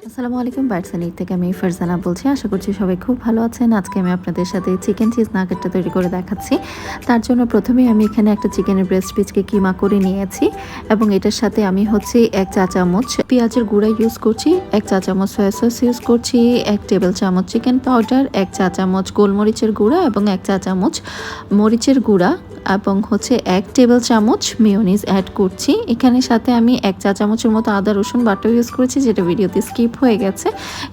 আসসালামু আলাইকুম বার্সানিক থেকে আমি ফারজানা বলছি। আশা করছি সবাই খুব ভালো আছেন। আজকে আমি আপনাদের সাথে চিকেন চিজ নাগেটটা তৈরি করে দেখাচ্ছি। তার জন্য প্রথমেই আমি এখানে একটা চিকেনের ব্রেস্ট পিসকে কিমা করে নিয়েছি এবং এটার সাথে আমি 1 চা চামচ পেঁয়াজের গুঁড়া ইউজ করছি, 1 চা চামচ সয়া সস ইউজ করছি, 1 টেবিল চামচ চিকেন পাউডার, 1 চা চামচ গোলমরিচের গুঁড়া এবং 1 চা চামচ মরিচের গুঁড়া এবং 1 টেবিল চামচ মেয়োনিজ অ্যাড করছি। এখানে সাথে আমি 1 চা চামচের মতো আদা রসুন বাটা ইউজ করেছি, যেটা ভিডিওতে স্কিপ হয়ে গেছে।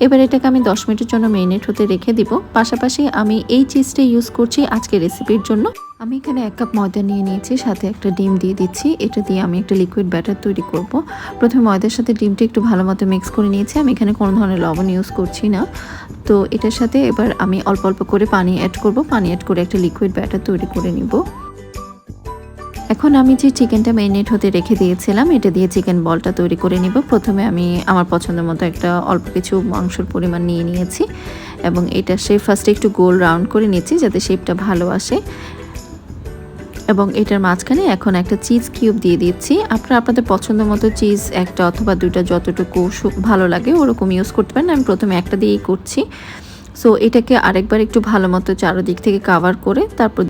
এবার এটাকে আমি 10 মিনিটের জন্য মেরিনেট হতে রেখে দিব। পাশাপাশি আমি এই চিজটা ইউজ করছি আজকের রেসিপির জন্য। আমি এখানে 1 কাপ ময়দা নিয়ে নিয়েছি, সাথে একটা ডিম দিয়ে দিচ্ছি। এটা দিয়ে আমি একটা লিকুইড ব্যাটার তৈরি করব। প্রথমে ময়দার সাথে ডিমটা একটু ভালো মতো মিক্স করে নিয়েছি। আমি এখানে কোনো ধরনের লবণ ইউজ করছি না। তো এটার সাথে এবার আমি অল্প অল্প করে পানি অ্যাড করব। পানি অ্যাড করে একটা লিকুইড ব্যাটার তৈরি করে নিব। এখন আমি যে চিকেনটা ম্যারিনেট হতে রেখে দিয়েছিলাম, এটা দিয়ে চিকেন বলটা তৈরি করে নিব। প্রথমে আমি আমার পছন্দ মতো একটা অল্প কিছু মাংসর পরিমাণ নিয়ে নিয়েছি এবং এটা ফার্স্টে একটু গোল রাউন্ড করে নিচ্ছি যাতে শেপটা ভালো আসে। এবং এটার মাঝখানে এখন একটা চিজ কিউব দিয়ে দিচ্ছি। আপনারা আপনাদের পছন্দ মতো চিজ একটা অথবা দুইটা যতটুকু ভালো লাগে ওরকম ইউজ করতে পারেন। আমি প্রথমে একটা দিয়েই করছি। সো এটাকে আরেকবার একটু ভালো মতো চারদিক থেকে কাভার করে তারপর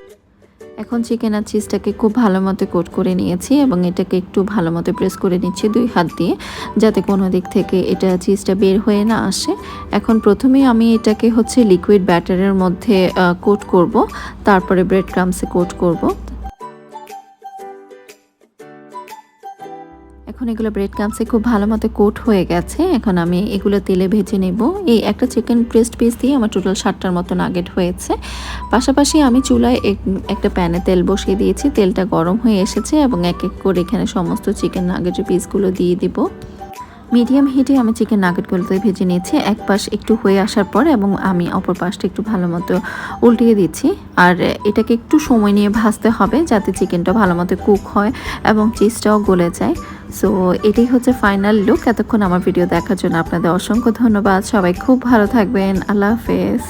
এখন চিকেন আর চিজটাকে খুব ভালো মতো কোট করে নিয়েছি এবং এটাকে একটু ভালো মতো প্রেস করে নিচ্ছি 2 হাত দিয়ে, যাতে কোনো দিক থেকে এটা চিজটা বের হয়ে না আসে। এখন প্রথমেই আমি এটাকে লিকুইড ব্যাটারের মধ্যে কোট করব, তারপরে ব্রেড ক্রাম্বসে কোট করব। এখন এগুলো ব্রেড ক্রাম্বসে খুব ভালো মতো কোট হয়ে গেছে। এখন আমি এগুলো তেলে ভেজে নেব। এই একটা চিকেন ব্রেস্ট পিস দিয়ে আমার টোটাল 7টার মতো নাগেট হয়েছে। পাশাপাশি আমি চুলায় একটা প্যানে তেল বসিয়ে দিয়েছি। তেলটা গরম হয়ে এসেছে এবং এক এক করে এখানে সমস্ত চিকেন নাগেটের পিসগুলো দিয়ে দিব। মিডিয়াম হিটে আমি চিকেন নাগেটগুলোতে ভেজে নিয়েছি এক পাশ একটু হয়ে আসার পর, এবং আমি অপর পাশটা একটু ভালো মতো উল্টিয়ে দিচ্ছি। আর এটাকে একটু সময় নিয়ে ভাজতে হবে যাতে চিকেনটা ভালো মতো কুক হয় এবং চিজটাও গলে যায়। সো এটাই ফাইনাল লুক। এতক্ষণ আমার ভিডিও দেখার জন্য আপনাদের অসংখ্য ধন্যবাদ। সবাই খুব ভালো থাকবেন। আল্লাহ হাফেজ।